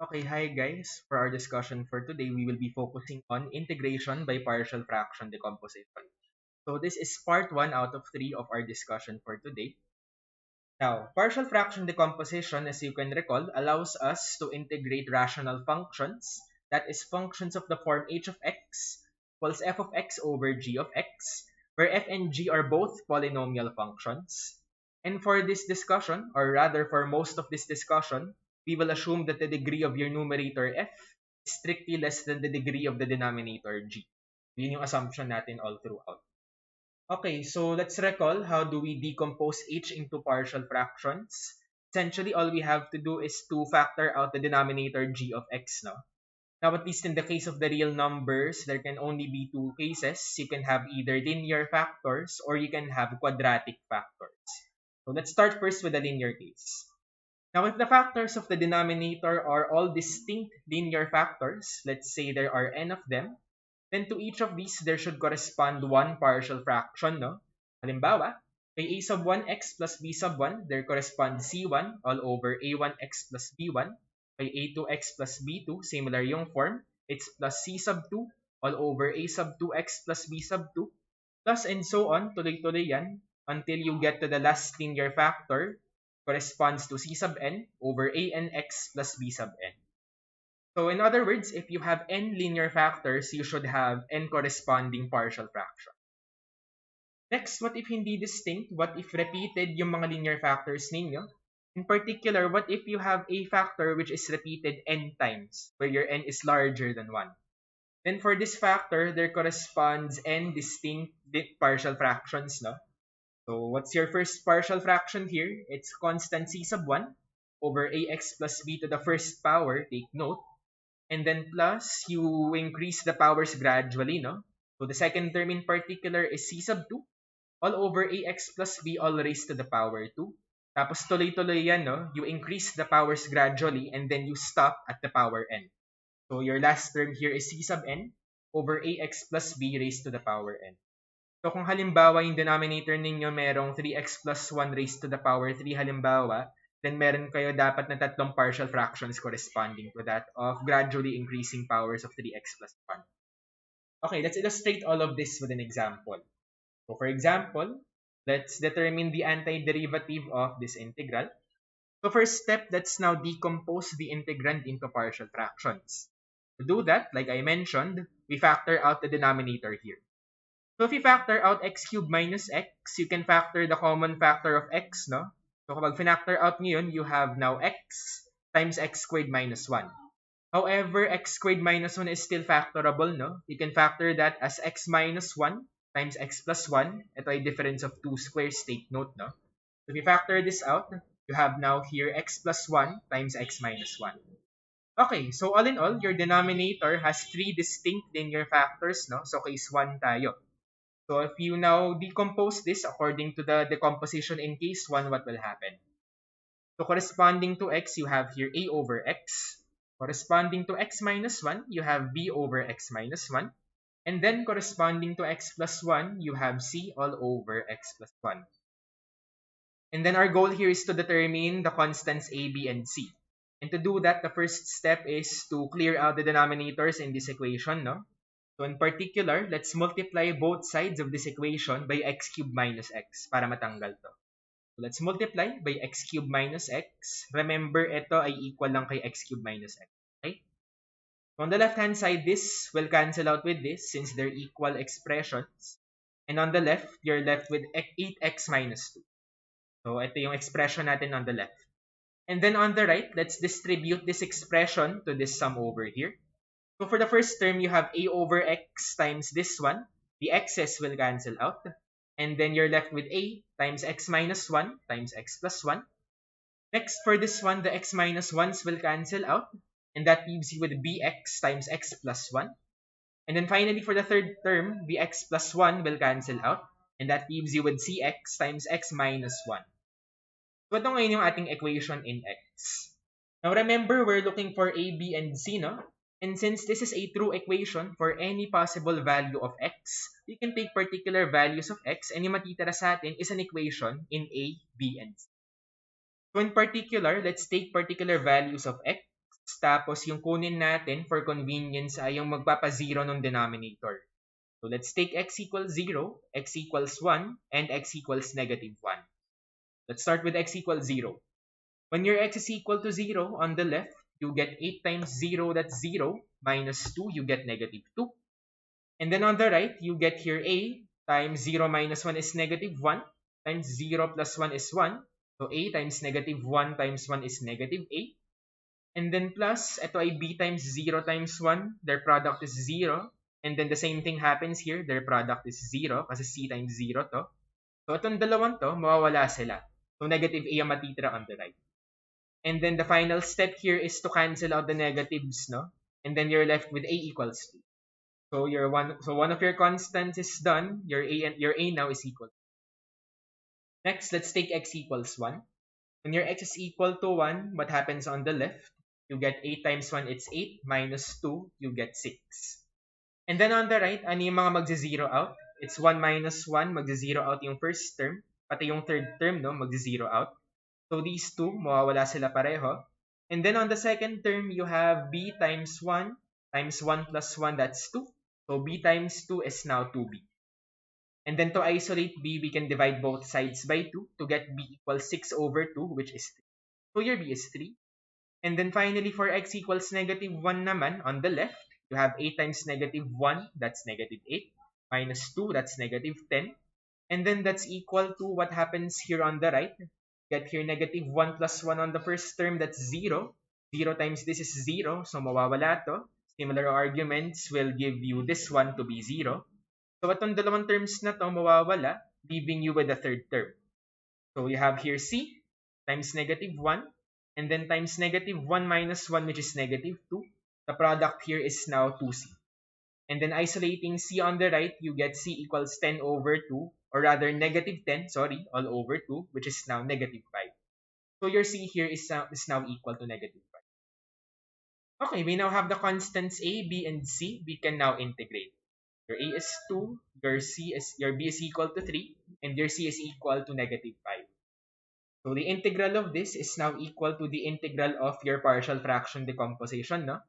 Okay, hi guys. For our discussion for today, we will be focusing on integration by partial fraction decomposition. So this is part 1 out of 3 of our discussion for today. Now, partial fraction decomposition, as you can recall, allows us to integrate rational functions, that is functions of the form h of x equals f of x over g of x, where f and g are both polynomial functions. And for this discussion, or rather for most of this discussion, we will assume that the degree of your numerator f is strictly less than the degree of the denominator g. Yun yung assumption natin all throughout. Okay, so let's recall how do we decompose h into partial fractions. Essentially, all we have to do is to factor out the denominator g of x, no? Now, at least in the case of the real numbers, there can only be two cases. You can have either linear factors or you can have quadratic factors. So let's start first with the linear case. Now, if the factors of the denominator are all distinct linear factors, let's say there are n of them, then to each of these, there should correspond one partial fraction, no? Halimbawa, kay a sub 1x plus b sub 1, there corresponds c1 all over a1x plus b1. Kay a2x plus b2, similar yung form, it's plus c sub 2 all over a sub 2x plus b sub 2. Plus and so on, tuloy-tuloy yan, until you get to the last linear factor, corresponds to c sub n over a n x plus b sub n. So in other words, if you have n linear factors, you should have n corresponding partial fraction. Next, what if hindi distinct? What if repeated yung mga linear factors ninyo? In particular, what if you have a factor which is repeated n times, where your n is larger than 1? Then for this factor, there corresponds n distinct partial fractions, no? So what's your first partial fraction here? It's constant c sub 1 over ax plus b to the first power, take note. And then plus, you increase the powers gradually, no? So the second term in particular is c sub 2 all over ax plus b all raised to the power 2. Tapos tuloy-tuloy yan, no? You increase the powers gradually and then you stop at the power n. So your last term here is c sub n over ax plus b raised to the power n. So kung halimbawa yung denominator ninyo merong 3x plus 1 raised to the power 3 halimbawa, then meron kayo dapat na tatlong partial fractions corresponding to that of gradually increasing powers of 3x plus 1. Okay, let's illustrate all of this with an example. So for example, let's determine the antiderivative of this integral. So first step, let's now decompose the integrand into partial fractions. To do that, like I mentioned, we factor out the denominator here. So if you factor out x cubed minus x, you can factor the common factor of x, no? So kapag finactor out nyo yun, you have now x times x squared minus 1. However, x squared minus 1 is still factorable, no? You can factor that as x minus 1 times x plus 1. Ito ay difference of 2 squares, take note, no? So if you factor this out, you have now here x plus 1 times x minus 1. Okay, so all in all, your denominator has 3 distinct linear factors, no? So case 1 tayo. So if you now decompose this according to the decomposition in case 1, what will happen? So corresponding to x, you have here a over x. Corresponding to x minus 1, you have b over x minus 1. And then corresponding to x plus 1, you have c all over x plus 1. And then our goal here is to determine the constants a, b, and c. And to do that, the first step is to clear out the denominators in this equation, no? So in particular, let's multiply both sides of this equation by x cubed minus x para matanggal to. So let's multiply by x cubed minus x. Remember, ito ay equal lang kay x cubed minus x. Okay? So on the left-hand side, this will cancel out with this since they're equal expressions. And on the left, you're left with 8x minus 2. So ito yung expression natin on the left. And then on the right, let's distribute this expression to this sum over here. So for the first term, you have a over x times this one. The x's will cancel out. And then you're left with a times x minus 1 times x plus 1. Next, for this one, the x minus 1s will cancel out. And that leaves you with bx times x plus 1. And then finally, for the third term, the x plus 1 will cancel out. And that leaves you with cx times x minus 1. So ito ngayon yung ating equation in x. Now remember, we're looking for a, b, and c, no? And since this is a true equation for any possible value of x, we can take particular values of x and yung matitira sa atin is an equation in a, b, and c. So in particular, let's take particular values of x. tapos yung kunin natin for convenience ay yung magpapa-0 ng denominator. So let's take x equals 0, x equals 1, and x equals negative 1. Let's start with x equals 0. When your x is equal to 0 on the left, you get 8 times 0, that's 0, minus 2, you get negative 2. And then on the right, you get here a times 0 minus 1 is negative 1, times 0 plus 1 is 1. So a times negative 1 times 1 is negative a. And then plus, ito ay b times 0 times 1, their product is 0. And then the same thing happens here, their product is 0 kasi c times 0 to. So itong dalawang to, mawawala sila. So negative a ang matitira on the right. And then the final step here is to cancel out the negatives, no? And then you're left with a equals 2. So one of your constants is done. Your a now is equal. Next, let's take x equals 1. When your x is equal to 1, what happens on the left? You get 8 times 1, it's 8, minus 2, you get 6. And then on the right, ano yung mga magzi-zero out? It's 1 minus 1, magzi-zero out yung first term, pati yung third term, no, magzi-zero out. So these two, mawawala sila pareho. And then on the second term, you have b times 1 times 1 plus 1, that's 2. So b times 2 is now 2b. And then to isolate b, we can divide both sides by 2 to get b equals 6 over 2, which is 3. So your b is 3. And then finally, for x equals negative 1 naman, on the left, you have 8 times negative 1, that's negative 8, minus 2, that's negative 10. And then that's equal to what happens here on the right. Get here negative 1 plus 1 on the first term, that's 0. 0 times this is 0, so mawawala to. Similar arguments will give you this one to be 0. So itong dalawang terms na to mawawala, leaving you with the third term. So you have here c times negative 1, and then times negative 1 minus 1, which is negative 2. The product here is now 2c. And then isolating c on the right, you get c equals 10 over 2, or rather negative 10, all over 2, which is now negative 5. So your c here is now equal to negative 5. Okay, we now have the constants a, b, and c. We can now integrate. Your a is 2, your b is equal to 3, and your c is equal to negative 5. So the integral of this is now equal to the integral of your partial fraction decomposition, no?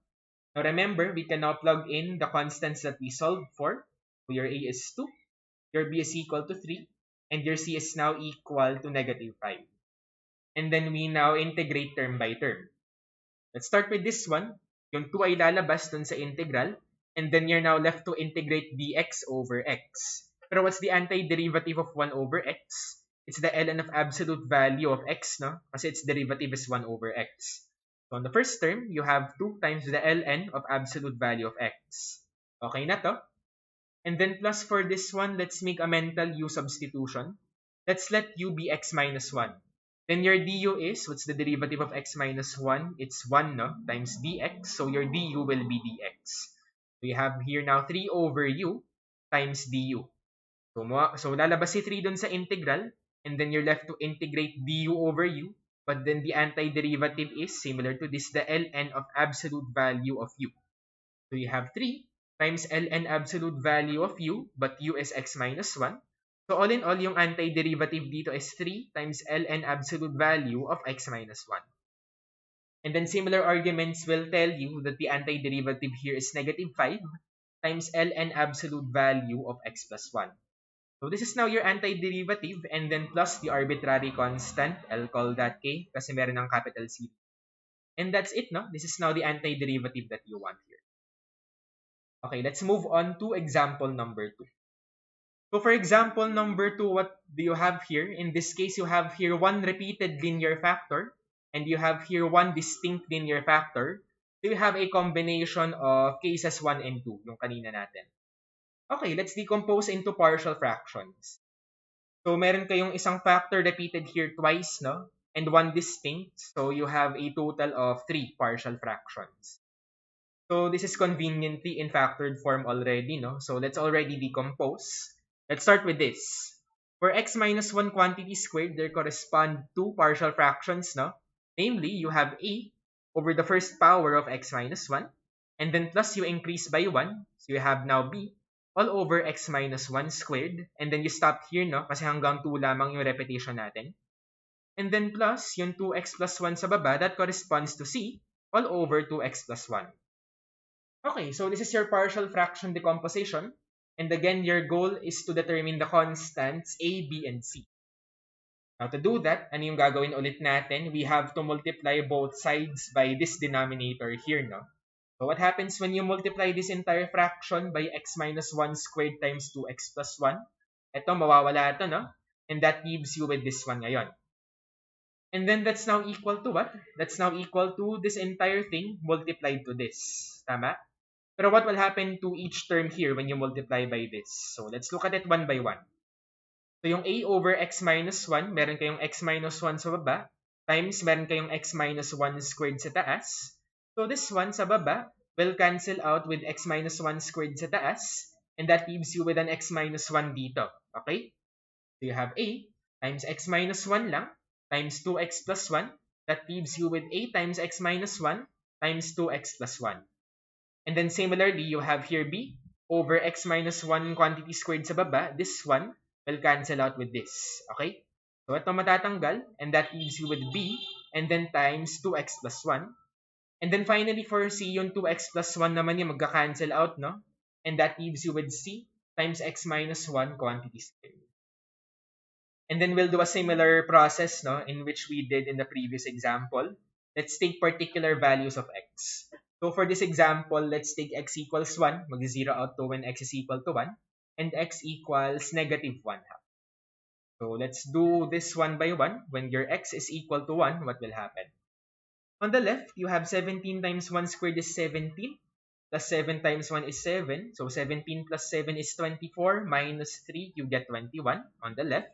Now remember, we can now plug in the constants that we solved for. So your a is 2, your b is equal to 3, and your c is now equal to negative 5. And then we now integrate term by term. Let's start with this one. Yung 2 ay lalabas dun sa integral, and then you're now left to integrate dx over x. Pero what's the antiderivative of 1 over x? It's the ln of absolute value of x, no? Kasi its derivative is 1 over x. So on the first term, you have 2 times the ln of absolute value of x. Okay na to? And then plus for this one, let's make a mental u substitution. Let's let u be x minus 1. Then your du is, what's the derivative of x minus 1? It's 1, no? Times dx. So your du will be dx. We have here now 3 over u times du. So lalabas si 3 dun sa integral, and then you're left to integrate du over u. But then the antiderivative is similar to this, the ln of absolute value of u. So you have 3 times ln absolute value of u, but u is x minus 1. So all in all, yung antiderivative dito is 3 times ln absolute value of x minus 1. And then similar arguments will tell you that the antiderivative here is negative 5 times ln absolute value of x plus 1. So this is now your antiderivative, and then plus the arbitrary constant. I'll call that k kasi meron ng capital C. And that's it, no? This is now the antiderivative that you want here. Okay, let's move on to example number 2. So for example number 2, what do you have here? In this case, you have here one repeated linear factor, and you have here one distinct linear factor. So you have a combination of cases 1 and 2, yung kanina natin. Okay, let's decompose into partial fractions. So meron kayong isang factor repeated here twice, no? And one distinct. So you have a total of 3 partial fractions. So this is conveniently in factored form already, no? So let's already decompose. Let's start with this. For x minus 1 quantity squared, there correspond 2 partial fractions, no? Namely, you have a over the first power of x minus 1, and then plus you increase by 1, so you have now b all over x minus 1 squared, and then you stop here, no? Kasi hanggang 2 lamang yung repetition natin. And then plus, yung 2x plus 1 sa baba, that corresponds to c, all over 2x plus 1. Okay, so this is your partial fraction decomposition. And again, your goal is to determine the constants A, B, and C. Now, to do that, ano yung gagawin ulit natin? We have to multiply both sides by this denominator here, no? So, what happens when you multiply this entire fraction by x minus 1 squared times 2x plus 1? Ito, mawawala ito, no? And that leaves you with this one ngayon. And then that's now equal to what? That's now equal to this entire thing multiplied to this. Tama? Pero what will happen to each term here when you multiply by this? So, let's look at it one by one. So, yung a over x minus 1, meron kayong x minus 1 sa baba, times meron kayong x minus 1 squared sa taas. So, this one sa baba will cancel out with x minus 1 squared sa taas, and that leaves you with an x minus 1 dito. Okay? So, you have a times x minus 1 lang, times 2x plus 1. That leaves you with a times x minus 1 times 2x plus 1. And then similarly, you have here b over x minus 1 quantity squared sa baba. This one will cancel out with this. Okay? So, ito matatanggal, and that leaves you with b, and then times 2x plus 1. And then finally, for c, yung 2x plus 1 naman yung magka-cancel out, no? And that leaves you with c times x minus 1 quantity squared. And then we'll do a similar process, no, in which we did in the previous example. Let's take particular values of x. So for this example, let's take x equals 1. Mag-zero out to when x is equal to 1. And x equals negative 1 half. So let's do this one by one. When your x is equal to 1, what will happen? On the left, you have 17 times 1 squared is 17. Plus 7 times 1 is 7. So 17 plus 7 is 24. Minus 3, you get 21 on the left.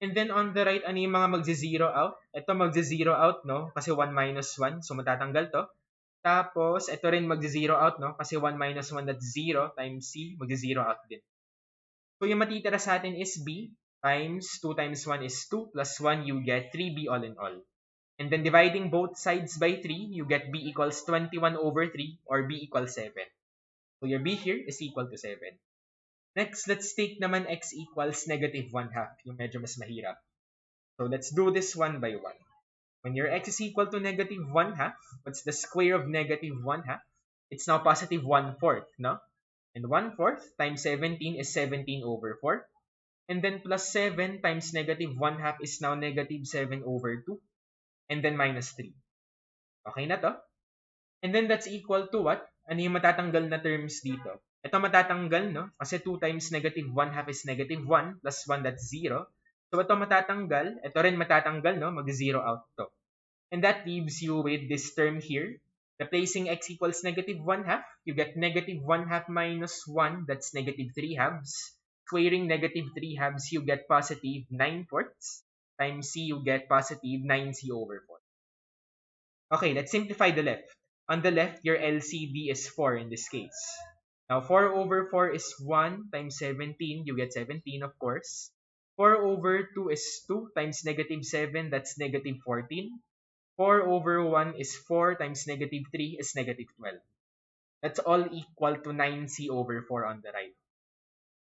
And then on the right, ano yung mga magzi-zero out? Ito magzi-zero out, no? Kasi 1 minus 1. So matatanggal to. Tapos, ito rin magzi-zero out, no? Kasi 1 minus 1, that's 0 times c, magzi-zero out din. So, yung matitira sa atin is b times 2 times 1 is 2 plus 1, you get 3b all in all. And then dividing both sides by 3, you get b equals 21 over 3 or b equals 7. So, your b here is equal to 7. Next, let's take naman x equals negative 1 half, yung medyo mas mahirap. So, let's do this one by one. When your x is equal to negative 1 half, what's the square of negative 1 half? It's now positive 1/4, no? And 1/4 times 17 is 17 over 4. And then plus 7 times negative 1 half is now negative 7 over 2. And then minus 3. Okay na to? And then that's equal to what? Ano yung matatanggal na terms dito? Ito matatanggal, no? Kasi 2 times negative 1 half is negative 1 plus 1, that's 0. So ito matatanggal. Ito rin matatanggal, no? Mag-zero out to. And that leaves you with this term here. Replacing x equals negative 1 half, you get negative 1 half minus 1, that's negative 3 halves. Squaring negative 3 halves, you get positive 9/4. Times c, you get positive 9c over 4. Okay, let's simplify the left. On the left, your LCD is 4 in this case. Now, 4 over 4 is 1 times 17, you get 17, of course. 4 over 2 is 2 times negative 7, that's negative 14. 4 over 1 is 4 times negative 3 is negative 12. That's all equal to 9c over 4 on the right.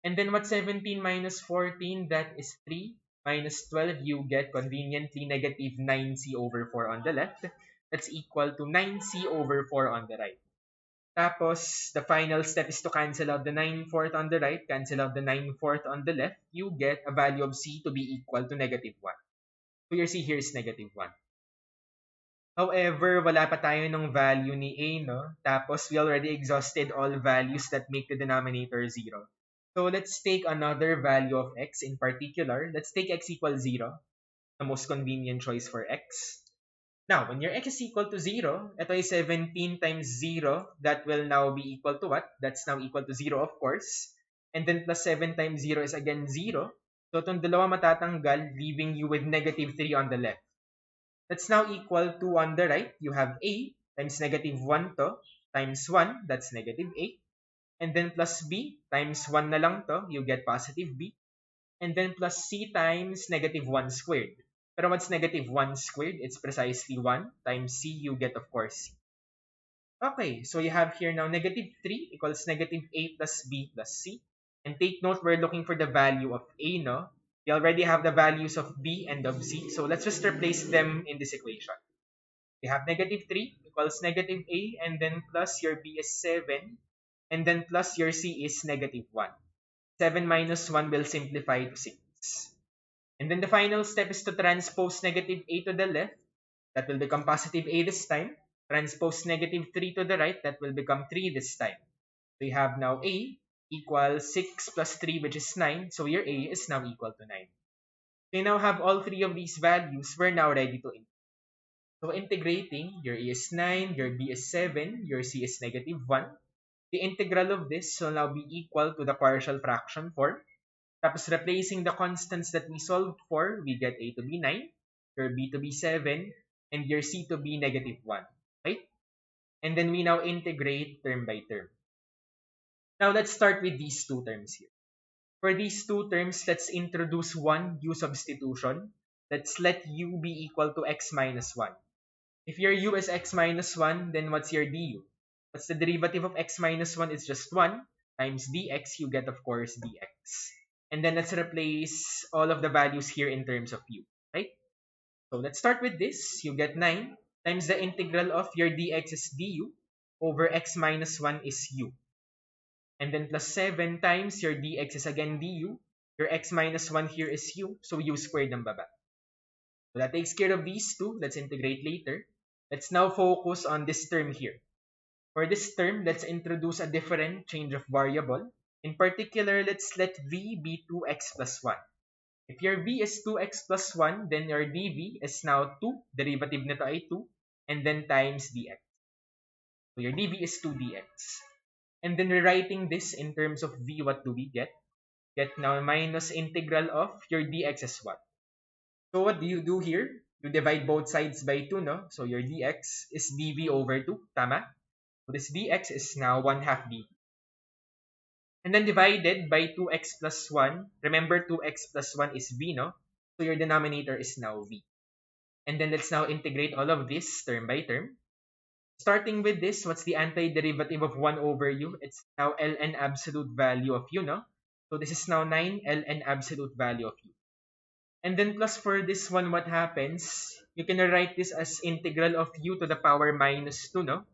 And then what's 17 minus 14? That is 3 minus 12. You get conveniently negative 9c over 4 on the left. That's equal to 9c over 4 on the right. Tapos, the final step is to cancel out the 9/4 on the right, cancel out the 9/4 on the left. You get a value of c to be equal to negative 1. So your c here is negative 1. However, wala pa tayo ng value ni a, no? Tapos, we already exhausted all values that make the denominator 0. So, let's take another value of x in particular. Let's take x equals 0, the most convenient choice for x. Now, when your x is equal to 0, ito is 17 times 0. That will now be equal to what? That's now equal to 0, of course. And then plus 7 times 0 is again 0. So, itong dalawa matatanggal, leaving you with negative 3 on the left. That's now equal to on the right, you have a times negative 1 to times 1, that's negative 8. And then plus b times 1 na lang to, you get positive b. And then plus c times negative 1 squared. Pero what's negative 1 squared? It's precisely 1 times c, you get of course c. Okay, so you have here now negative 3 equals negative 8 plus b plus c. And take note, we're looking for the value of a, no? We already have the values of b and of c, so let's just replace them in this equation. We have negative 3 equals negative a, and then plus your b is 7, and then plus your c is negative 1. 7 minus 1 will simplify to 6. And then the final step is to transpose negative a to the left. That will become positive a this time. Transpose negative 3 to the right. That will become 3 this time. We have now a equals 6 plus 3, which is 9. So your a is now equal to 9. We now have all three of these values. We're now ready to integrate. So integrating, your a is 9, your b is 7, your c is negative 1. The integral of this will now be equal to the partial fraction form. Tapos replacing the constants that we solved for, we get a to be 9, your b to be 7, and your c to be negative 1. Right? And then we now integrate term by term. Now let's start with these two terms here. For these two terms, let's introduce one u substitution. Let's let u be equal to x minus 1. If your u is x minus 1, then what's your du? What's the derivative of x minus 1? It's just 1 times dx. You get, of course, dx. And then let's replace all of the values here in terms of u, right? So let's start with this. You get 9 times the integral of your dx is du over x minus 1 is u. And then plus 7 times your dx is again du. Your x minus 1 here is u, so u squared ang baba. So that takes care of these two. Let's integrate later. Let's now focus on this term here. For this term, let's introduce a different change of variable. In particular, let's let v be 2x plus 1. If your v is 2x plus 1, then your dv is now 2. Derivative nito ay 2. And then times dx. So your dv is 2 dx. And then rewriting this in terms of v, what do we get? Get now minus integral of your dx is 1. So what do you do here? You divide both sides by 2, no? So your dx is dv over 2, tama? So this dx is now 1/2 dv. And then divided by 2x plus 1. Remember, 2x plus 1 is v, no? So your denominator is now v. And then let's now integrate all of this term by term. Starting with this, what's the antiderivative of 1 over u? It's now ln absolute value of u, no? So this is now 9 ln absolute value of u. And then plus for this one, what happens? You can write this as integral of u to the power minus 2, no?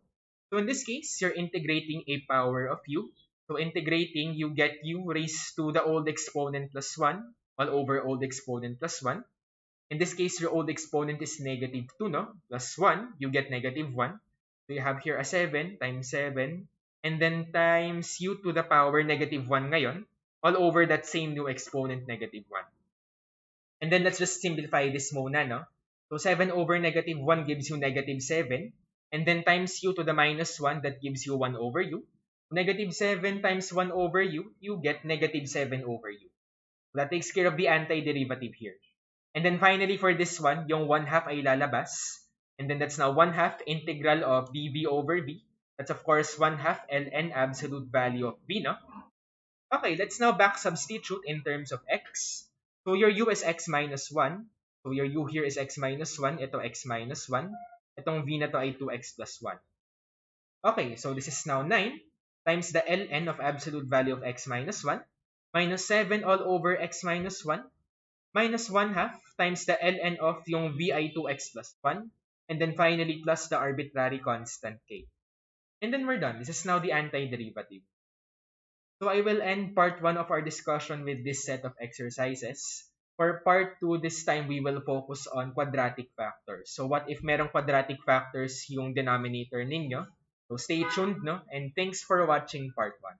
So in this case, you're integrating a power of u. So integrating, you get u raised to the old exponent plus 1 all over old exponent plus 1. In this case, your old exponent is negative 2, no? Plus 1, you get negative 1. So you have here a 7 times 7, and then times u to the power negative 1 ngayon, all over that same new exponent, negative 1. And then let's just simplify this muna, no? So 7 over negative 1 gives you negative 7, and then times u to the minus 1, that gives you 1 over u. Negative 7 times 1 over u, you get negative 7 over u. So that takes care of the antiderivative here. And then finally for this one, yung 1/2 ay lalabas. And then that's now 1/2 integral of dv over v. That's of course 1/2 ln absolute value of v, no? Okay, let's now back substitute in terms of x. So your u is x minus 1. So your u here is x minus 1. Ito x minus 1. Itong v na to ay 2x plus 1. Okay, so this is now 9 times the ln of absolute value of x minus 1 minus 7 all over x minus 1 minus 1/2 times the ln of yung v ay 2x plus 1, and then finally plus the arbitrary constant k. And then we're done. This is now the antiderivative. So I will end part 1 of our discussion with this set of exercises. For part 2, this time we will focus on quadratic factors. So what if merong quadratic factors yung denominator ninyo? So stay tuned, no? And thanks for watching part 1.